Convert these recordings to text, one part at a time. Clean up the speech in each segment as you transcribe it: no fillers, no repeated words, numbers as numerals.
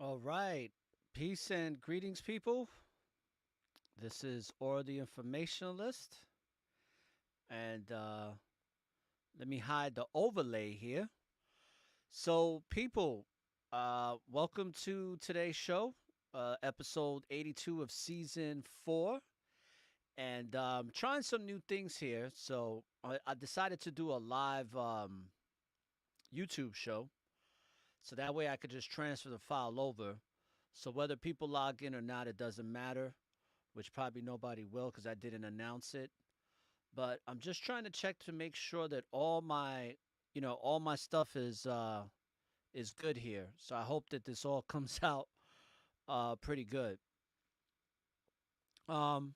All right. Peace and greetings, people. This is Or the Informationalist. And let me hide the overlay here. So, people, welcome to today's show, episode 82 of season 4. And trying some new things here. So, I decided to do a live YouTube show. So that way I could just transfer the file over. So, whether people log in or not, it doesn't matter, which probably nobody will because I didn't announce it. But I'm just trying to check to make sure that all my stuff is good here. So I hope that this all comes out pretty good. Um,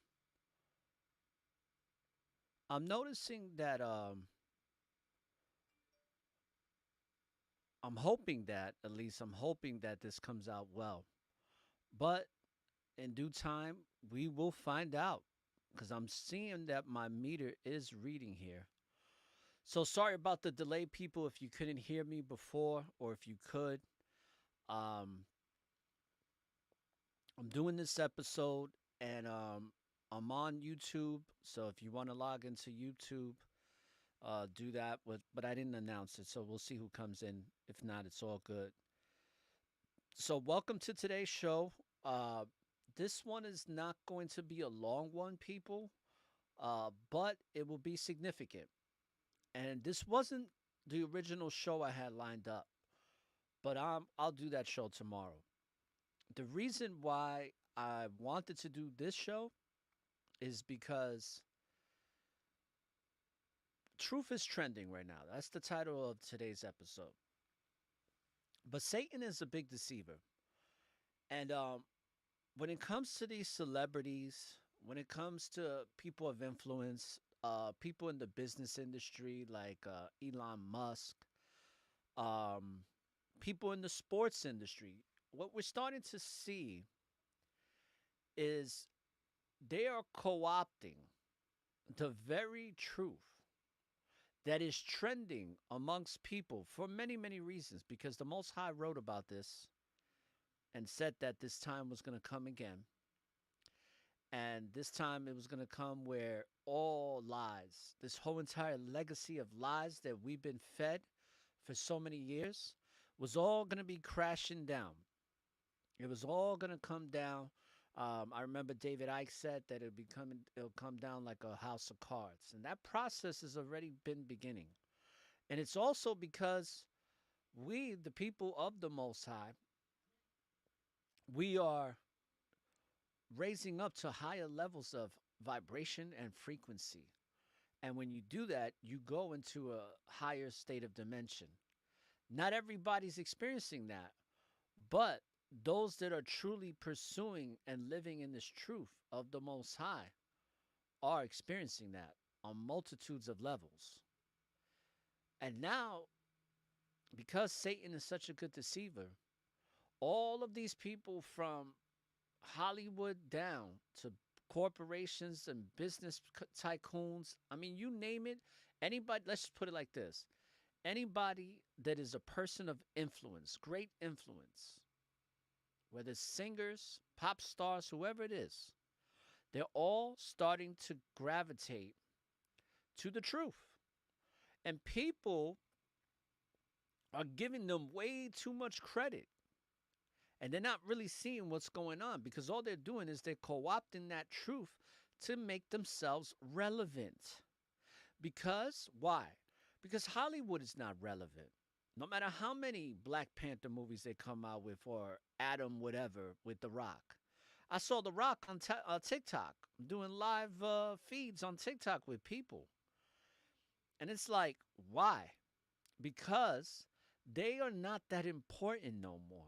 I'm noticing that I'm hoping that this comes out well. But in due time, we will find out because I'm seeing that my meter is reading here. So sorry about the delay, people. If you couldn't hear me before, or if you could, um, I'm doing this episode, and I'm on YouTube. So if you want to log into YouTube, do that. But I didn't announce it, so we'll see who comes in. If not, it's all good. So welcome to today's show. Uh, this one is not going to be a long one, people, but it will be significant. And this wasn't the original show I had lined up. But I'll do that show tomorrow. The reason why I wanted to do this show is because truth is trending right now. That's the title of today's episode. But Satan is a big deceiver. And when it comes to these celebrities, when it comes to people of influence, people in the business industry like Elon Musk, um, people in the sports industry, what we're starting to see is they are co opting the very truth that is trending amongst people for many, many reasons. Because the Most High wrote about this and said that this time was going to come again. And this time it was going to come where all lies, this whole entire legacy of lies that we've been fed for so many years, was all going to be crashing down. It was all gonna come down. I remember David Icke said that it'll come down like a house of cards, and that process has already been beginning. And it's also because we, the people of the Most High, we are raising up to higher levels of vibration and frequency. And when you do that, you go into a higher state of dimension. Not everybody's experiencing that, but those that are truly pursuing and living in this truth of the Most High are experiencing that on multitudes of levels. And now, because Satan is such a good deceiver, all of these people from Hollywood down to corporations and business tycoons, I mean, you name it, anybody, let's just put it like this, anybody that is a person of influence, great influence, whether it's singers, pop stars, whoever it is, they're all starting to gravitate to the truth. And people are giving them way too much credit. And they're not really seeing what's going on because all they're doing is they're co opting that truth to make themselves relevant. Because, why? Because Hollywood is not relevant. No matter how many Black Panther movies they come out with or Adam, whatever, with The Rock. I saw The Rock on TikTok. I'm doing live feeds on TikTok with people. And it's like, why? Because they are not that important no more.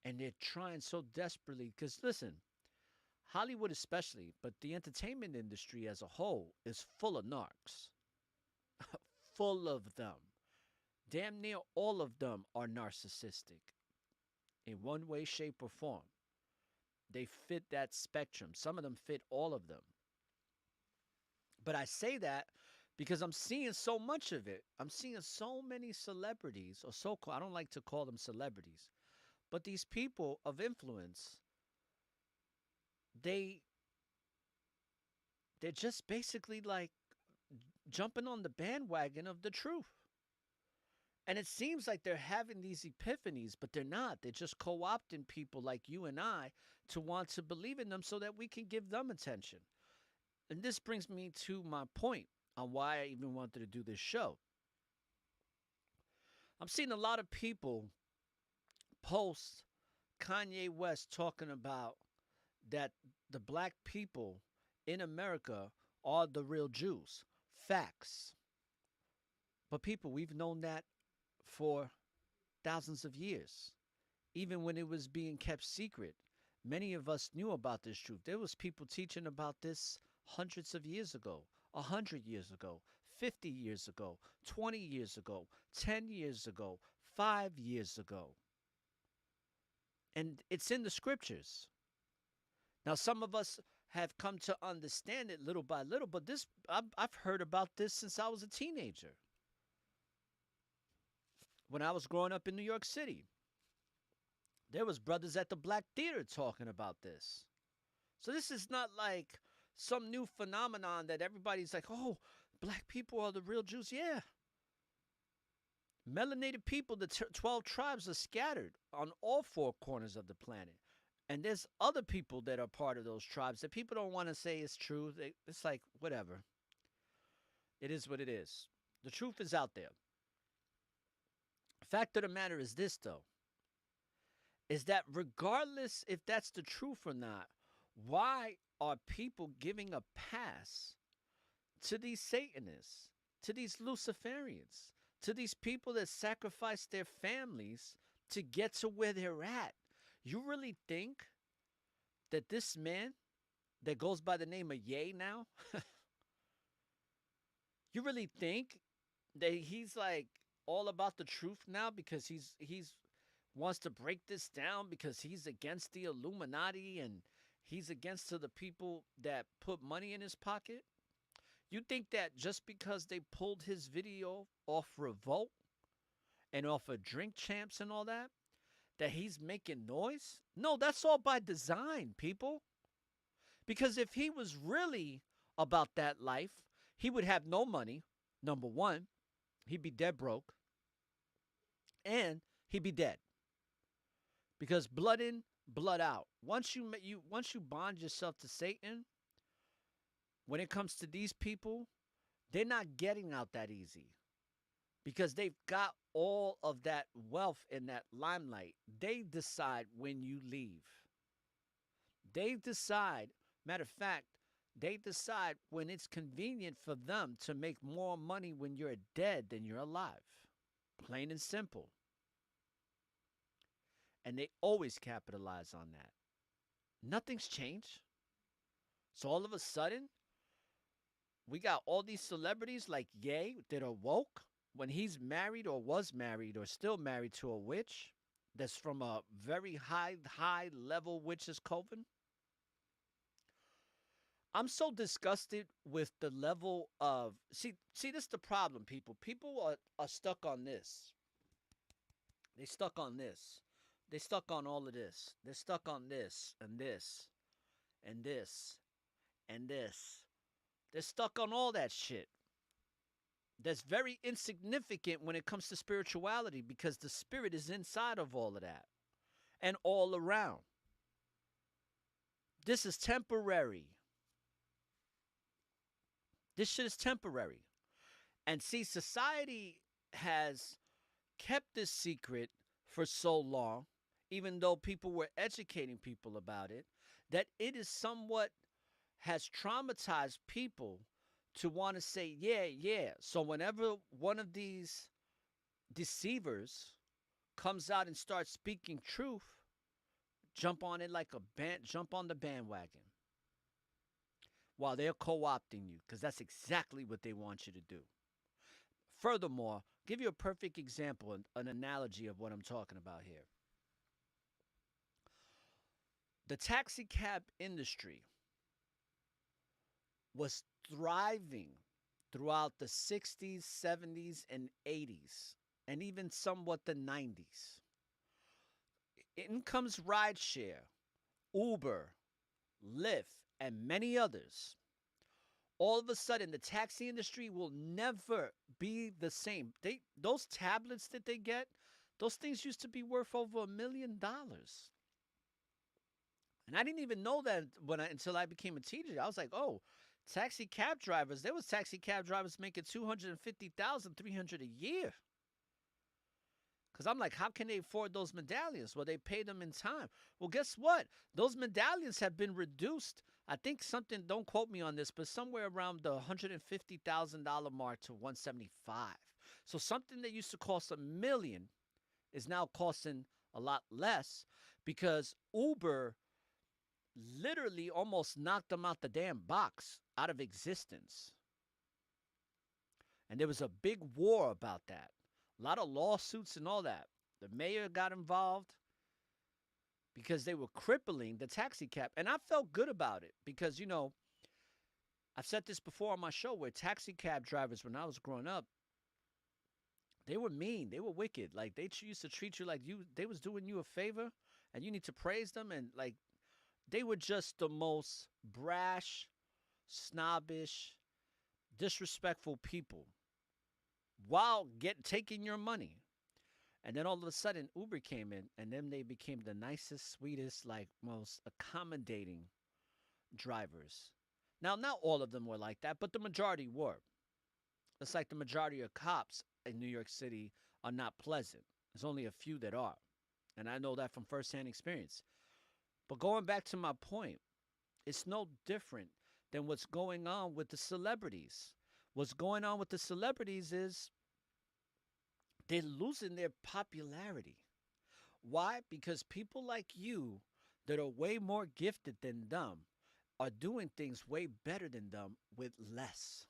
And they're trying so desperately. Because listen, Hollywood especially, but the entertainment industry as a whole is full of narcs. Full of them. Damn near all of them are narcissistic in one way, shape, or form. They fit that spectrum. Some of them fit all of them. But I say that because I'm seeing so much of it. I'm seeing so many celebrities, or so called, I don't like to call them celebrities, But these people of influence, they they're just basically like jumping on the bandwagon of the truth. And it seems like they're having these epiphanies, but they're not. They're just co opting people like you and I to want to believe in them so that we can give them attention. And this brings me to my point on why I even wanted to do this show. I'm seeing a lot of people post Kanye West talking about that the black people in America are the real Jews. Facts. But people, we've known that for thousands of years. Even when it was being kept secret, many of us knew about this truth. There was people teaching about this hundreds of years ago, 100 years ago, 50 years ago, 20 years ago, 10 years ago, 5 years ago. And it's in the scriptures. Now, some of us have come to understand it little by little, but this I've heard about this since I was a teenager. When I was growing up in New York City, there was brothers at the Black Theater talking about this. So this is not like some new phenomenon that everybody's like, oh, black people are the real Jews. Yeah. Melanated people, the 12 tribes are scattered on all four corners of the planet. And there's other people that are part of those tribes that people don't want to say is true. It's like, whatever. It is what it is. The truth is out there. Fact of the matter is this, though, is that regardless if that's the truth or not, why are people giving a pass to these Satanists, to these Luciferians, to these people that sacrifice their families to get to where they're at? You really think that this man that goes by the name of Ye now, you really think that he's like all about the truth now because he's wants to break this down because he's against the Illuminati and he's against to the people that put money in his pocket? You think that just because they pulled his video off Revolt and off of Drink Champs and all that, that he's making noise? No, that's all by design, people. Because if he was really about that life, he would have no money. Number one, he'd be dead broke, and he'd be dead. Because blood in, blood out. Once you bond yourself to Satan, when it comes to these people, they're not getting out that easy. Because they've got all of that wealth and that limelight. They decide when you leave. They decide, matter of fact, they decide when it's convenient for them to make more money when you're dead than you're alive. Plain and simple. And they always capitalize on that. Nothing's changed. So all of a sudden, we got all these celebrities like Ye that are woke when he's married or was married or still married to a witch that's from a very high level witch's coven. I'm so disgusted with the level of see this is the problem, people. People are stuck on this. They stuck on this. They stuck on all of this. They're stuck on this and this and this and this. They're stuck on all that shit. That's very insignificant when it comes to spirituality because the spirit is inside of all of that and all around. This is temporary. This shit is temporary. And see, society has kept this secret for so long, even though people were educating people about it, that it is somewhat has traumatized people to want to say, yeah, yeah. So whenever one of these deceivers comes out and starts speaking truth, jump on it like a band, jump on the bandwagon while they're co-opting you, because that's exactly what they want you to do. Furthermore, give you a perfect example, an analogy of what I'm talking about here. The taxi cab industry was thriving throughout the 60s, 70s, and 80s, and even somewhat the 90s. In comes rideshare, Uber, Lyft, and many others. All of a sudden, the taxi industry will never be the same. Those tablets that they get, those things used to be worth over $1 million. And I didn't even know that until I became a teenager. I was like, oh, taxi cab drivers. There was taxi cab drivers making 250,000, 300 a year. Because I'm like, how can they afford those medallions? Well, they pay them in time. Well, guess what? Those medallions have been reduced. I think something, don't quote me on this, but somewhere around the $150,000 mark to 175. So something that used to cost $1 million is now costing a lot less because Uber literally almost knocked them out the damn box, out of existence. And there was a big war about that. A lot of lawsuits and all that. The mayor got involved because they were crippling the taxi cab. And I felt good about it because, I've said this before on my show where taxi cab drivers, when I was growing up, they were mean. They were wicked. Like, they used to treat you like they was doing you a favor and you need to praise them. And, like, they were just the most brash, snobbish, disrespectful people while taking your money. And then all of a sudden, Uber came in, and then they became the nicest, sweetest, like most accommodating drivers. Now, not all of them were like that, but the majority were. It's like the majority of cops in New York City are not pleasant. There's only a few that are. And I know that from firsthand experience. But going back to my point, it's no different than what's going on with the celebrities. What's going on with the celebrities is they're losing their popularity. Why? Because people like you that are way more gifted than them are doing things way better than them with less.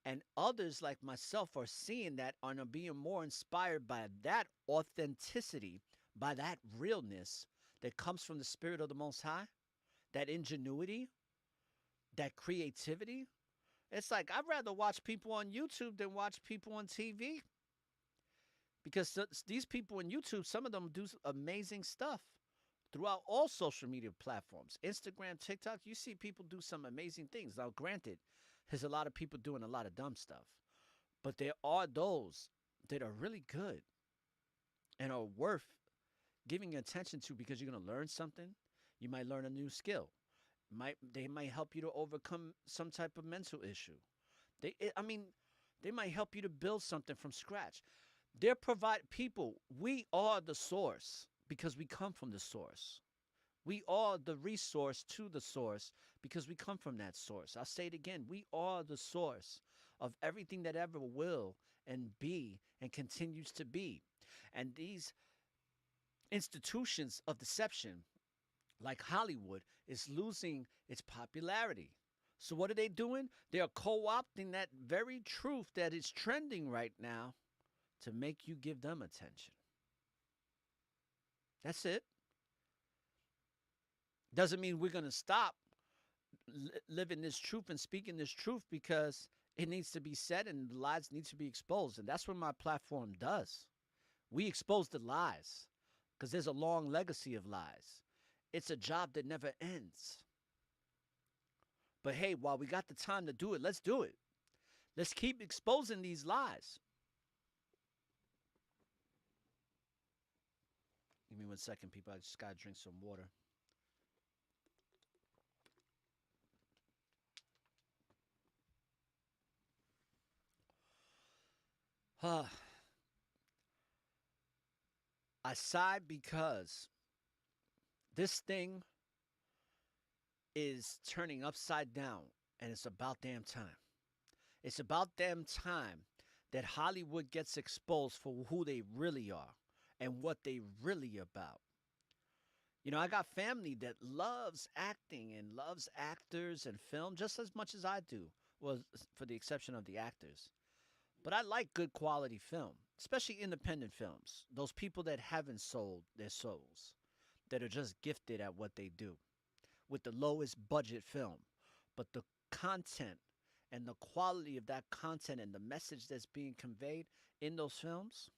And others like myself are seeing that and are being more inspired by that authenticity, by that realness that comes from the spirit of the Most High, that ingenuity, that creativity. It's like I'd rather watch people on YouTube than watch people on TV because these people on YouTube, some of them do amazing stuff throughout all social media platforms. Instagram, TikTok, you see people do some amazing things. Now, granted, there's a lot of people doing a lot of dumb stuff, but there are those that are really good and are worth giving attention to because you're going to learn something. You might learn a new skill. They might help you to overcome some type of mental issue. They might help you to build something from scratch. They're people. We are the source because we come from the source. We are the resource to the source because we come from that source. I'll say it again. We are the source of everything that ever will and be and continues to be. And these institutions of deception, like Hollywood, is losing its popularity. So what are they doing? They are co-opting that very truth that is trending right now to make you give them attention. That's it. Doesn't mean we're going to stop living this truth and speaking this truth because it needs to be said and the lies need to be exposed. And that's what my platform does. We expose the lies because there's a long legacy of lies. It's a job that never ends. But hey, while we got the time to do it, let's do it. Let's keep exposing these lies. Give me 1 second, people. I just got to drink some water. I sigh because this thing is turning upside down, and it's about damn time. It's about damn time that Hollywood gets exposed for who they really are and what they really about. I got family that loves acting and loves actors and film just as much as I do. Well, for the exception of the actors. But I like good quality film, especially independent films. Those people that haven't sold their souls, that are just gifted at what they do with the lowest budget film. But the content and the quality of that content and the message that's being conveyed in those films,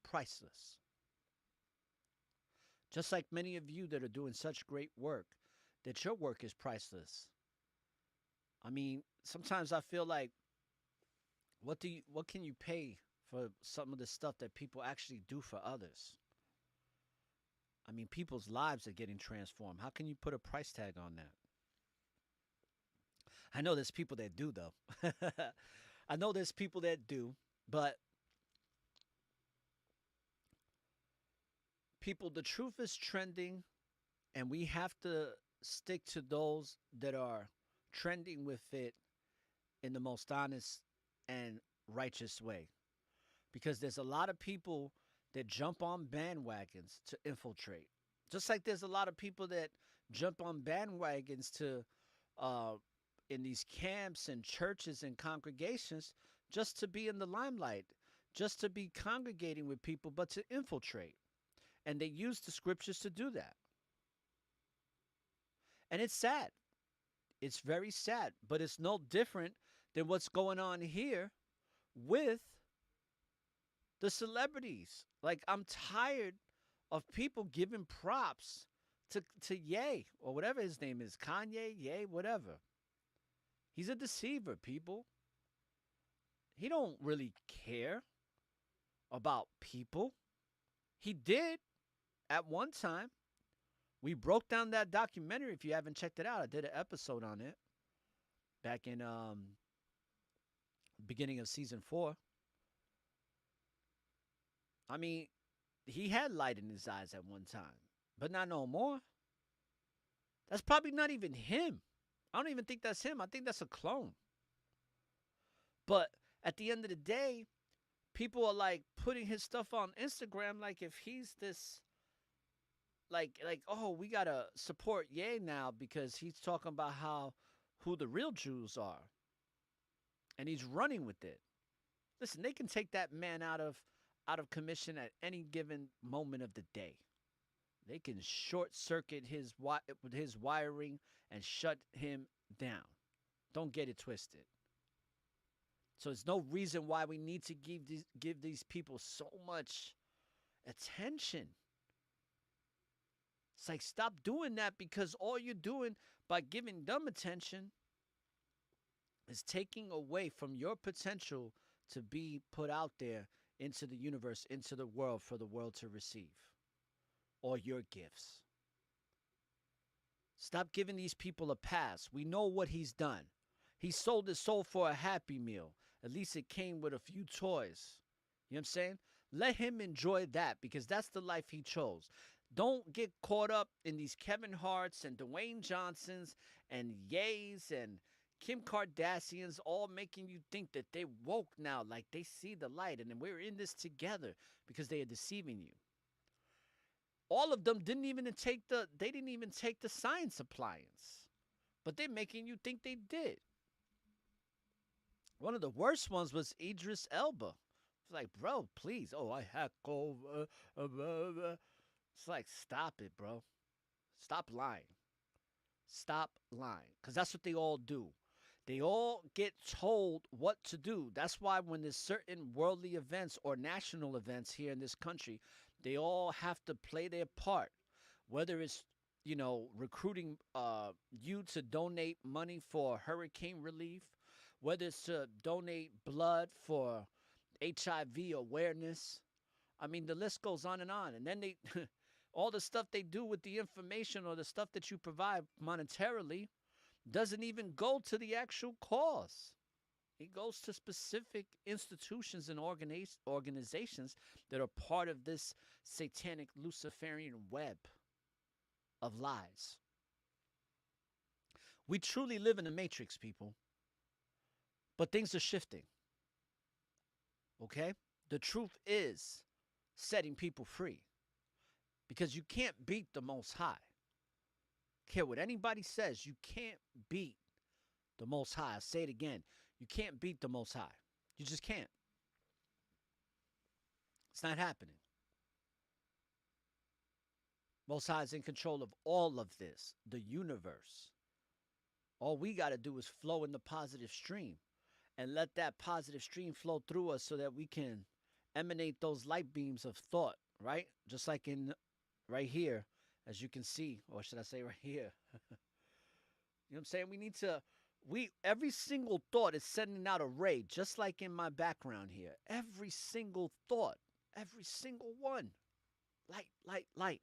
priceless. Just like many of you that are doing such great work, that your work is priceless. I mean, sometimes I feel like what can you pay for some of the stuff that people actually do for others? I mean, people's lives are getting transformed. How can you put a price tag on that? I know there's people that do though. I know there's people that do, but people, the truth is trending, and we have to stick to those that are trending with it in the most honest and righteous way. Because there's a lot of people that jump on bandwagons to infiltrate. Just like there's a lot of people that jump on bandwagons to uh, in these camps and churches and congregations just to be in the limelight, just to be congregating with people, but to infiltrate. And they use the scriptures to do that. And it's sad. It's very sad, but it's no different than what's going on here with the celebrities. Like, I'm tired of people giving props to Ye or whatever his name is, Kanye, Ye, whatever. He's a deceiver, people. He don't really care about people. He did at one time. We broke down that documentary. If you haven't checked it out, I did an episode on it back in beginning of season 4. I mean, he had light in his eyes at one time, but not no more. That's probably not even him. I don't even think that's him. I think that's a clone. But at the end of the day, people are like putting his stuff on Instagram like if he's this like oh, we got to support Ye now because he's talking about how who the real Jews are and he's running with it. Listen, they can take that man out of commission at any given moment of the day. They can short circuit his wiring and shut him down. Don't get it twisted. So there's no reason why we need to give these people so much attention. It's like, stop doing that, because all you're doing by giving them attention is taking away from your potential to be put out there into the universe, into the world, for the world to receive, or your gifts. Stop giving these people a pass. We know what he's done. He sold his soul for a Happy Meal. At least it came with a few toys. You know what I'm saying? Let him enjoy that, because that's the life he chose. Don't get caught up in these Kevin Harts and Dwayne Johnsons and Ye's and Kim Kardashians all making you think that they woke now, like they see the light and we're in this together, because they are deceiving you. All of them didn't even take the science appliance, but they're making you think they did. One of the worst ones was Idris Elba. It's like, bro, please. Oh, I hack over. It's like, stop it, bro. Stop lying. Stop lying. Because that's what they all do. They all get told what to do. That's why when there's certain worldly events or national events here in this country, they all have to play their part. Whether it's, recruiting you to donate money for hurricane relief, whether it's to donate blood for HIV awareness. I mean, the list goes on and on. And then all the stuff they do with the information or the stuff that you provide monetarily doesn't even go to the actual cause. It goes to specific institutions and organizations that are part of this satanic Luciferian web of lies. We truly live in a matrix, people. But things are shifting. Okay? The truth is setting people free. Because you can't beat the Most High. Care what anybody says, you can't beat the Most High. I'll say it again. You can't beat the Most High. You just can't. It's not happening. Most High is in control of all of this, the universe. All we got to do is flow in the positive stream and let that positive stream flow through us so that we can emanate those light beams of thought, right? Just like in right here, as you can see, or should I say right here. You know what I'm saying? We need to we every single thought is sending out a ray, just like in my background here. Every single thought, every single one. Light, light, light.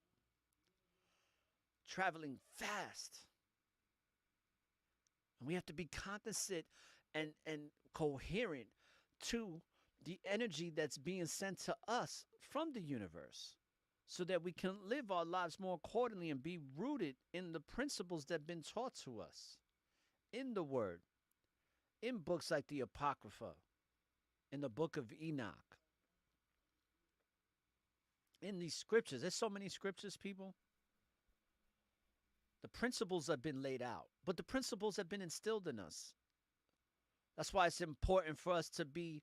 Traveling fast. And we have to be cognizant and coherent to the energy that's being sent to us from the universe so that we can live our lives more accordingly and be rooted in the principles that have been taught to us in the word, in books like the Apocrypha, in the book of Enoch, in these scriptures. There's so many scriptures, people. The principles have been laid out, but the principles have been instilled in us. That's why it's important for us to be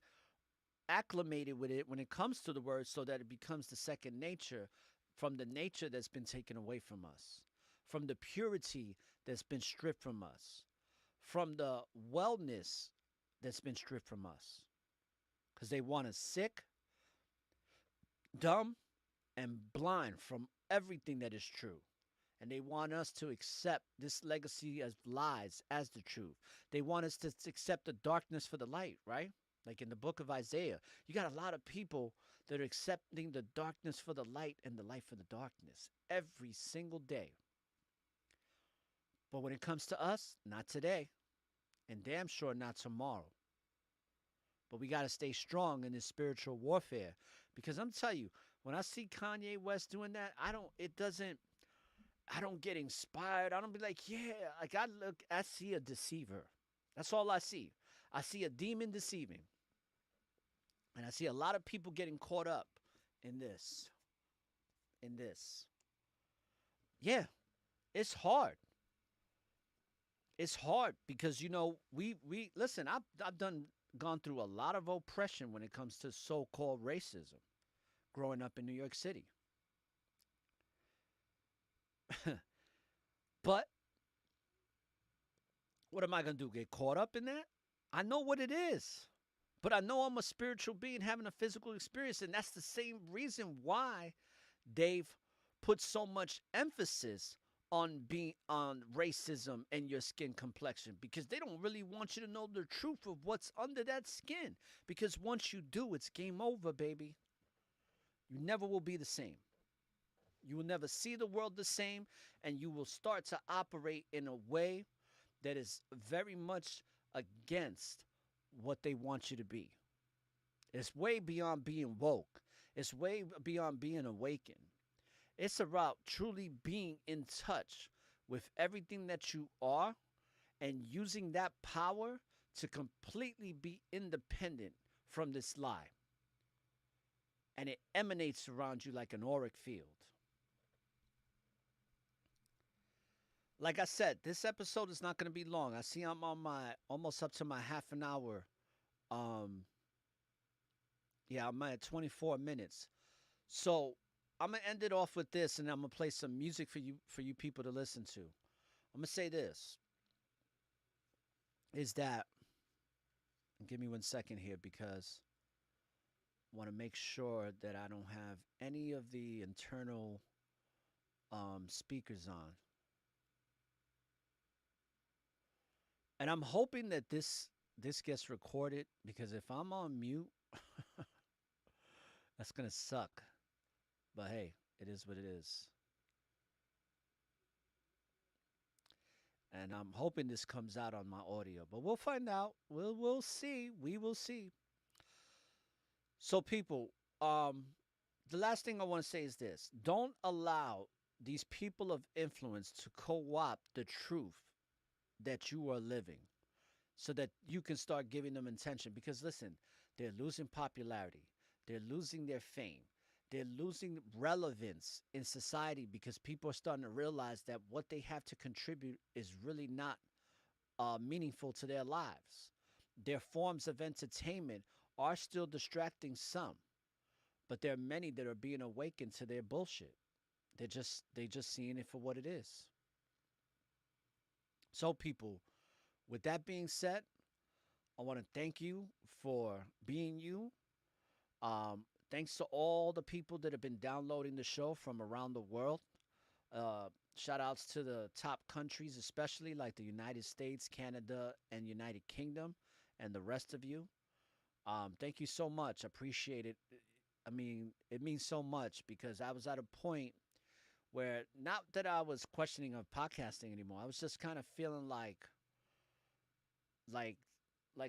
acclimated with it when it comes to the word so that it becomes the second nature from the nature that's been taken away from us, from the purity that's been stripped from us, from the wellness that's been stripped from us. Because they want us sick, dumb, and blind from everything that is true. And they want us to accept this legacy as lies as the truth. They want us to accept the darkness for the light, right? Like in the book of Isaiah, you got a lot of people that are accepting the darkness for the light and the light for the darkness every single day. But when it comes to us, not today, and damn sure not tomorrow. But we got to stay strong in this spiritual warfare because I'm telling you, when I see Kanye West doing that, I don't get inspired. I don't be like, yeah, like I see a deceiver. That's all I see. I see a demon deceiving. And I see a lot of people getting caught up in this. In this. Yeah, it's hard. It's hard because we listen, I've done gone through a lot of oppression when it comes to so-called racism growing up in New York City. But what am I going to do? Get caught up in that? I know what it is. But I know I'm a spiritual being having a physical experience. And that's the same reason why they've put so much emphasis on being on racism and your skin complexion because they don't really want you to know the truth of what's under that skin. Because once you do, it's game over, baby. You never will be the same. You will never see the world the same, and you will start to operate in a way that is very much against what they want you to be. It's way beyond being woke. It's way beyond being awakened. It's about truly being in touch with everything that you are and using that power to completely be independent from this lie. And it emanates around you like an auric field. Like I said, this episode is not going to be long. I see I'm on my almost up to my half an hour. Um, yeah, I'm at 24 minutes. So I'm gonna end it off with this, and I'm gonna play some music for you people to listen to. I'm gonna say this is that, and give me 1 second here because I want to make sure that I don't have any of the internal speakers on. And I'm hoping that this gets recorded because if I'm on mute, that's gonna suck. But hey, it is what it is. And I'm hoping this comes out on my audio, but we'll find out. We'll see. We will see. So people, the last thing I want to say is this. Don't allow these people of influence to co-opt the truth that you are living so that you can start giving them attention because listen, they're losing popularity. They're losing their fame. They're losing relevance in society because people are starting to realize that what they have to contribute is really not meaningful to their lives. Their forms of entertainment are still distracting some, but there are many that are being awakened to their bullshit. They just seeing it for what it is. So people, with that being said, I want to thank you for being you. Thanks to all the people that have been downloading the show from around the world. Shout outs to the top countries, especially like the United States, Canada, and United Kingdom, and the rest of you. Thank you so much. Appreciate it. I mean, it means so much because I was at a point where not that I was questioning of podcasting anymore. I was just kind of feeling like,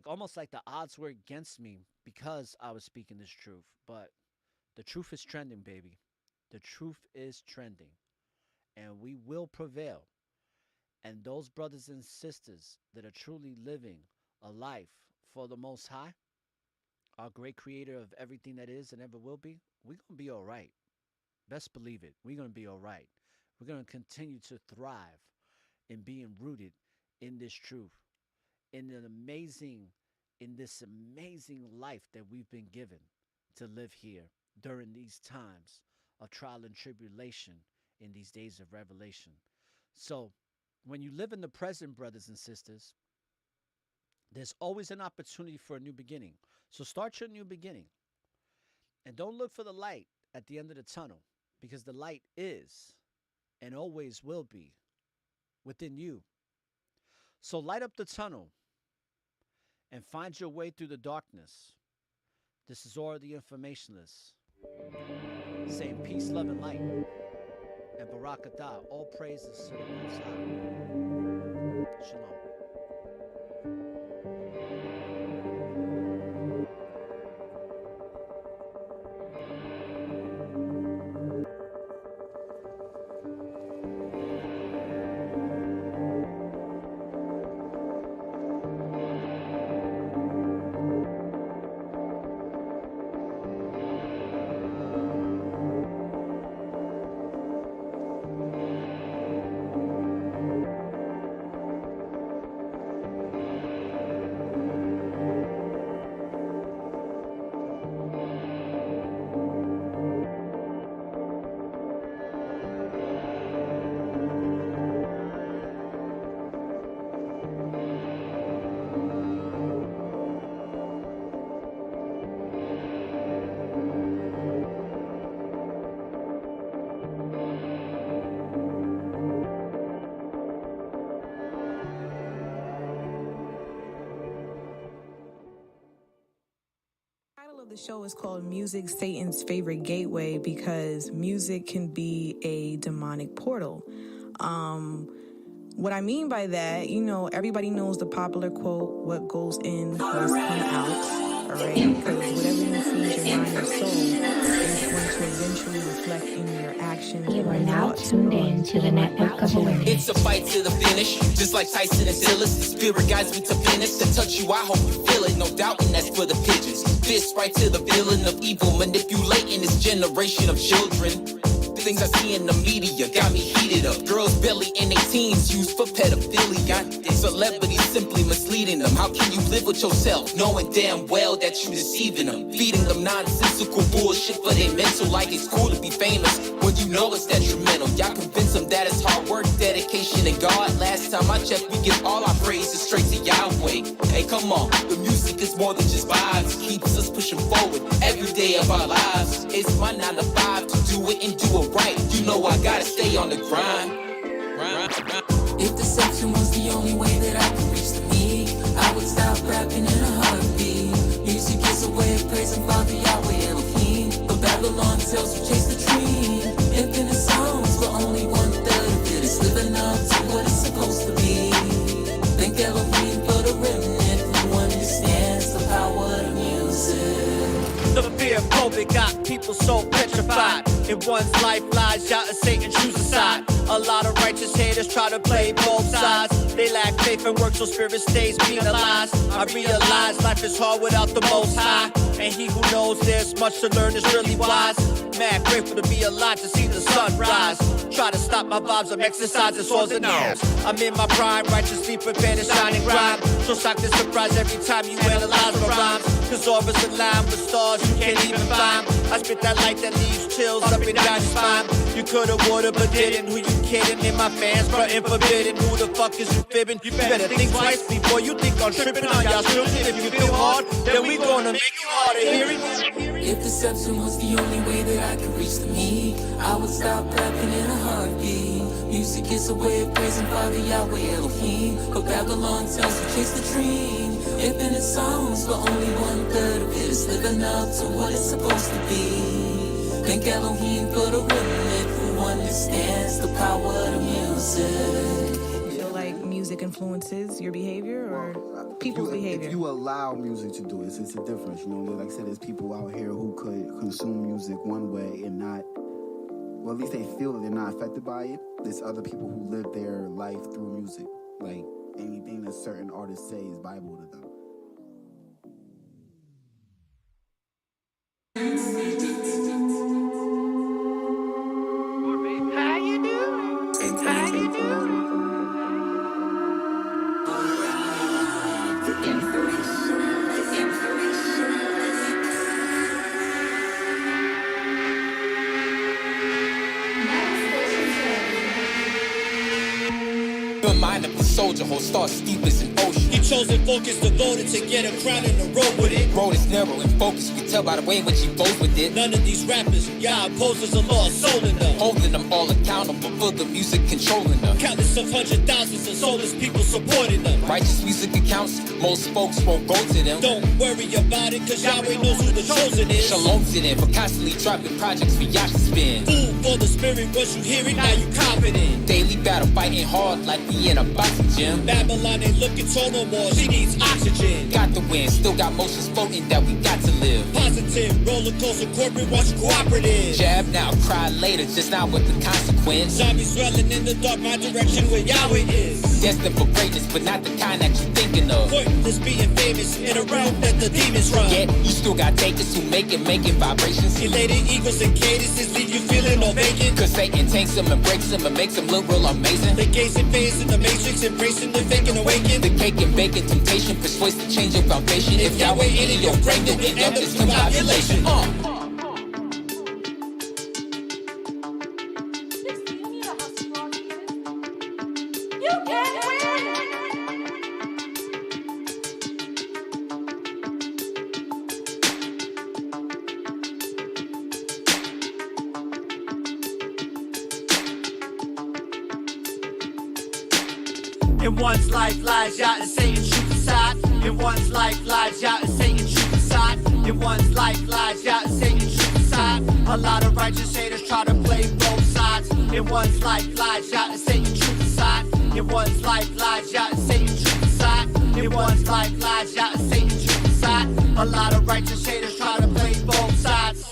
almost like the odds were against me because I was speaking this truth. But the truth is trending, baby. The truth is trending, and we will prevail. And those brothers and sisters that are truly living a life for the Most High, our great creator of everything that is and ever will be, we're going to be all right. Best believe it. We're going to be all right. We're going to continue to thrive in being rooted in this truth, in this amazing life that we've been given to live here during these times of trial and tribulation in these days of revelation. So when you live in the present, brothers and sisters, there's always an opportunity for a new beginning. So start your new beginning. And don't look for the light at the end of the tunnel, because the light is and always will be within you. So light up the tunnel and find your way through the darkness. This is Aura the Informationless, saying peace, love, and light. And Barakatah, all praises to the Most High. Shalom. The show is called Music, Satan's Favorite Gateway, because music can be a demonic portal. What I mean by that, everybody knows the popular quote, what goes in must come out, all right? Because whatever you feed your mind or soul is going to eventually reflect in your actions. You are now tuned in to the network of awareness. It's a fight to the finish, just like Tyson and Silas. The spirit guides me to finish. To touch you, I hope you feel it. No doubt, and that's for the pigeons. Fist right to the villain of evil, manipulating this generation of children. Things I see in the media got me heated up. Girls barely in their teens used for pedophilia. Celebrities simply misleading them. How can you live with yourself knowing damn well that you deceiving them? Feeding them nonsensical bullshit for their mental, like it's cool to be famous when you know it's detrimental. Y'all convince them that it's hard work, dedication, and God. Last time I checked, we give all our praises straight to Yahweh. Hey, come on, the music is more than just vibes. Keeps us pushing forward every day of our lives. It's my 9 to 5 to do it and do it right. You know I gotta stay on the grind. If deception was the only way that I could reach the me, I would stop rapping in a heartbeat. Music is a way of praising Father Yahweh Elohim. But Babylon tells you chase the dream. Infinite songs, but only 1/3 of it is living up to what it's supposed to be. Thank Elohim for the remnant who understands the power of music. The fear of COVID got people so petrified. In one's life lies, Yah and Satan choose a side. A lot of righteous haters try to play both sides. They lack faith and work, so spirit stays penalized. I realize life is hard without the Most High, and he who knows there's much to learn is really wise. Mad grateful to be alive to see the sunrise. Try to stop my vibes, I'm exercising swords and arms. I'm in my prime, righteously prepared to shine and grind. So shock the surprise every time you analyze my rhymes. Cause orbits align with stars you can't even find. I spit that light that leaves chills up and down your spine. You coulda, woulda, but didn't. Who you kidding? In my fans, frontin' forbidden. Who the fuck is you fibbing? You better think twice before you think on tripping on y'all children. If you feel hard, then we gonna make you hard to hear it. If deception was the only way that I could reach the me, I would stop rapping in a heartbeat. Music is a way of praising Father Yahweh Elohim, but Babylon tells you chase the dream. Infinite songs, but only 1/3 of it is living up to what it's supposed to be. Thank Elohim for the remnant who understands the power of music. Feel like music influences your behavior or people's behavior? If you allow music to do it, it's a difference. You know, like I said, there's people out here who could consume music one way and not, well, at least they feel that they're not affected by it. There's other people who live their life through music. Like anything that certain artists say is Bible to them. How you doing? How you doing? The mind of the soldier holds stars deep as an ocean. He chosen focus, devoted to get a crown in the road with it. Road is narrow and focused, you can tell by the way in which he flows with it. None of these rappers, y'all opposers, a lost soul in them. Holding them all accountable for the music controlling them. Countless of hundred thousands of soulless people supporting them. Righteous music accounts, most folks won't go to them. Don't worry about it, cause Yahweh knows who the chosen is. Shalom to them for constantly dropping projects for y'all to spin. Food for the spirit, once you hear it, now you confident. Daily battle fighting hard like we in a boxing gym. Babylon ain't looking tall no more, she needs oxygen. Got the win, still got motions floating that we got to live. Positive, roller coaster, corporate, watch you cooperative. Jab now, cry later, just not with the consequence. Zombies dwelling in the dark, my direction where Yahweh is. Destined for greatness, but not the kind that you thinking of. Pointless being famous in a realm that the demons run. Yet, you still got takers who making vibrations. Elated eagles and cadences leave you feeling all vacant. Cause Satan tanks them and breaks them and makes them look real amazing. The gaze and phase in the matrix, embracing the fake and awakened. The cake and bacon temptation persuades to change your foundation. If Yahweh in your brain, you'll end up discombobulation. In one's life lies Yah and Satan's truth inside. In one's life lies Yah and Satan's truth inside. In one's life lies Yah and Satan's truth inside. A lot of righteous haters try to play both sides. In one's life lies Yah and Satan's truth inside. In one's life lies Yah and Satan's truth inside. In one's life lies Yah and Satan's truth inside. A lot of righteous haters try to play both sides.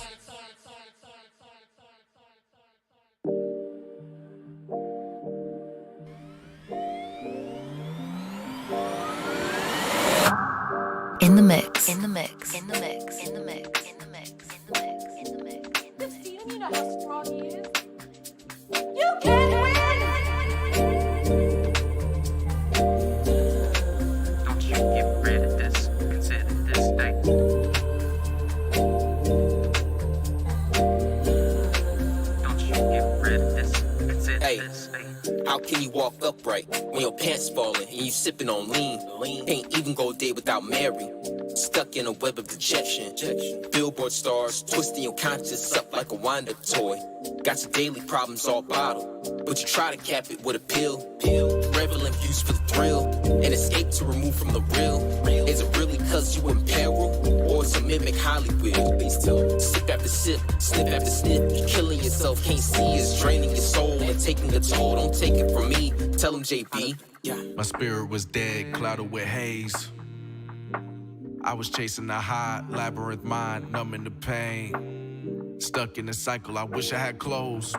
In the mix. In the mix. In the mix. In the mix. In the mix. In the mix. In the mix. In the mix. Do you know how strong he is? You can't win! Don't you get rid of this. Consider this thing. Don't you get rid of this. Consider this thing. How can you walk upright when your pants falling and you sipping on lean? Can't even go a day without Mary. Stuck in a web of dejection. Billboard stars twisting your conscience up like a wind-up toy. Got your daily problems all bottled, but you try to cap it with a pill. Reveling views for the thrill, an escape to remove from the real. Is it really cause you in peril, or it's a mimic Hollywood? Please tell. Sip after sip, snip after snip. You're killing yourself, can't see it's draining your soul and taking a toll. Don't take it from me, tell him JB. My spirit was dead, clouded with haze. I was chasing a high, labyrinth mind, numbing the pain. Stuck in a cycle I wish I had closed.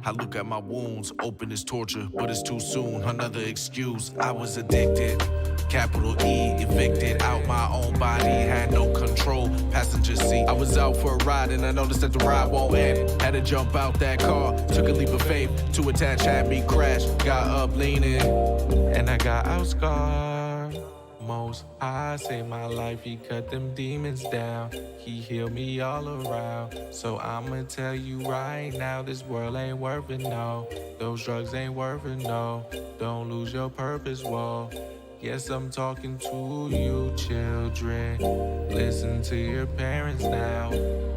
I look at my wounds, open as torture, but it's too soon. Another excuse, I was addicted. capital E. Evicted out my own body, had no control, passenger seat. I was out for a ride and I noticed that the ride won't end. Had to jump out that car, took a leap of faith. Too attached, had me crash, got up leaning, and I got out scarred. Most High saved my life, he cut them demons down. He healed me all around. So I'ma tell you right now, this world ain't worth it, no. Those drugs ain't worth it, no. Don't lose your purpose, whoa. Yes, I'm talking to you, children. Listen to your parents now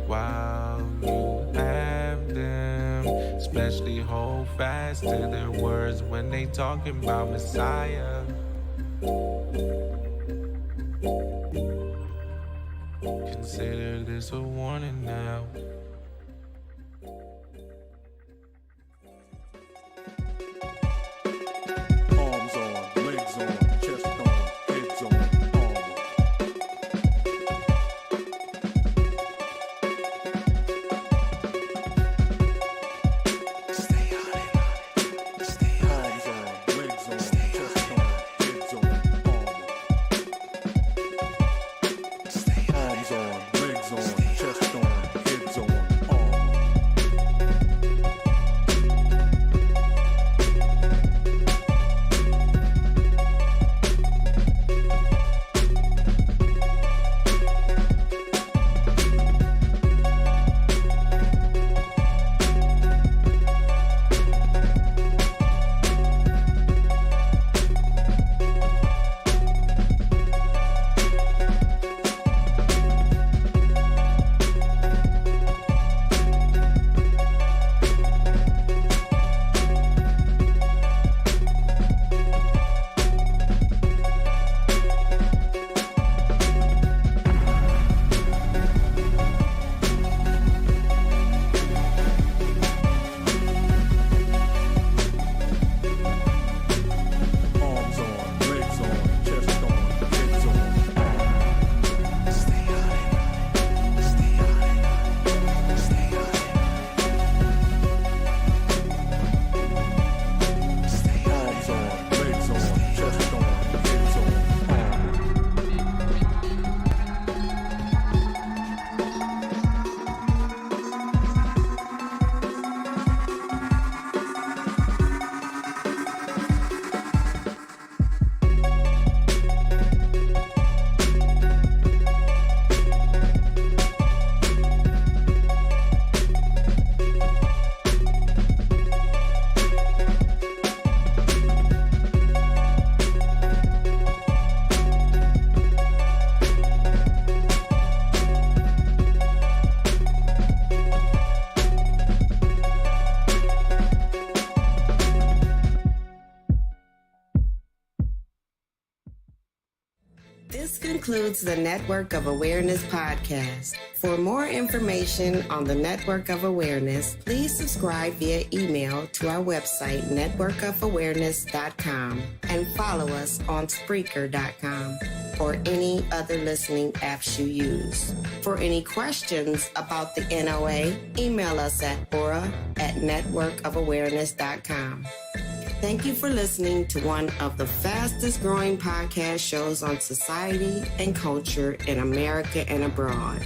while you have them. Especially hold fast to their words when they talking about Messiah. Consider this a warning now. Arms on, legs on, chest on, heads on, armor. Stay on it. Stay on Arms on, legs on, chest on, heads on, armor. Arms on, legs on, chest on, heads on, armor. Arms on, legs on, chest on, heads on, armor. Stay on it. Stay on it. Stay on it. Stay on Arms on, legs on, chest on, heads on, armor. This concludes the Network of Awareness podcast. For more information on the Network of Awareness, please subscribe via email to our website, networkofawareness.com, and follow us on Spreaker.com or any other listening apps you use. For any questions about the NOA, email us at aura@networkofawareness.com. Thank you for listening to one of the fastest growing podcast shows on society and culture in America and abroad.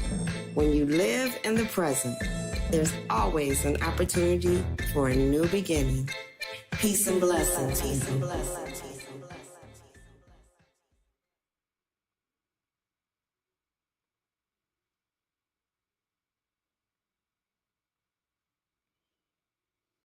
When you live in the present, there's always an opportunity for a new beginning. Peace and blessings. Peace and blessings.